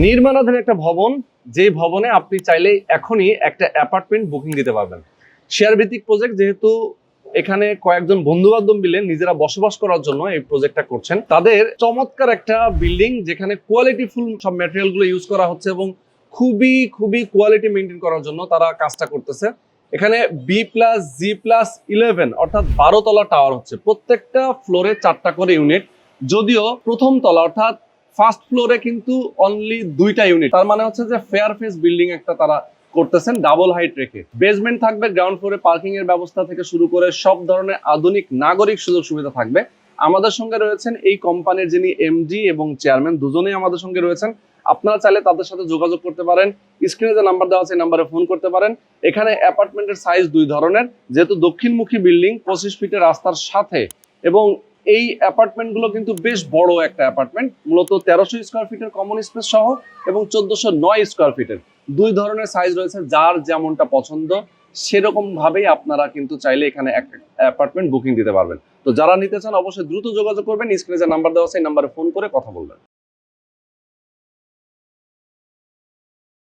নির্মাণাধীন একটা ভবন, যে ভবনে আপনি চাইলে এখনই একটা অ্যাপার্টমেন্ট বুকিং দিতে পারবেন। শেয়ার ভিত্তিক প্রজেক্ট, যেহেতু এখানে কয়েকজন বন্ধু বান্ধব মিলে নিজেরা বসবাস করার জন্য এই প্রজেক্টটা করছেন, তাদের চমৎকার একটা বিল্ডিং যেখানে কোয়ালিটিফুল সব ম্যাটেরিয়াল গুলো ইউজ করা হচ্ছে এবং খুবই খুবই কোয়ালিটি মেনটেন করার জন্য তারা কাজটা করতেছে। এখানে B+G+11 অর্থাৎ 12 তলা টাওয়ার হচ্ছে। প্রত্যেকটা ফ্লোরে 4টা করে ইউনিট, যদিও প্রথম তলা অর্থাৎ ফার্স্ট ফ্লোরে কিন্তু অনলি 2টা ইউনিট। তার মানে হচ্ছে যে ফেয়ার ফেস বিল্ডিং একটা তারা করতেছেন ডাবল হাইট রেখে। বেসমেন্ট থাকবে, গ্রাউন্ড ফ্লোরে পার্কিং এর ব্যবস্থা থেকে শুরু করে সব ধরনের আধুনিক নাগরিক সুযোগ সুবিধা থাকবে। আমাদের সঙ্গে রয়েছেন এই কোম্পানির যিনি এমডি এবং চেয়ারম্যান, দুজনেই আমাদের সঙ্গে রয়েছেন। আপনারা চাইলে তাদের সাথে যোগাযোগ করতে পারেন। স্ক্রিনে যে নাম্বার দেওয়া আছে নাম্বারে ফোন করতে পারেন। এখানে অ্যাপার্টমেন্টের সাইজ 2 ধরনের, যেহেতু দক্ষিণমুখী বিল্ডিং 25 ফিটের রাস্তার সাথে, এবং এই অ্যাপার্টমেন্ট গুলো কিন্তু বেশ বড় একটা অ্যাপার্টমেন্ট, মূলত 1300 স্কোয়ার ফিটের কমন স্পেস সহ এবং 1409 স্কোয়ার ফিটের। 2 ধরনের সাইজ রয়েছে, যার যেমনটা পছন্দ সেরকম ভাবেই আপনারা কিন্তু চাইলে এখানে একটা অ্যাপার্টমেন্ট বুকিং দিতে পারবেন। তো যারা নিতে চান অবশ্যই দ্রুত যোগাযোগ করবেন। স্ক্রিনে যে নাম্বার দেওয়া আছে এই নাম্বারে ফোন করে কথা বলবেন।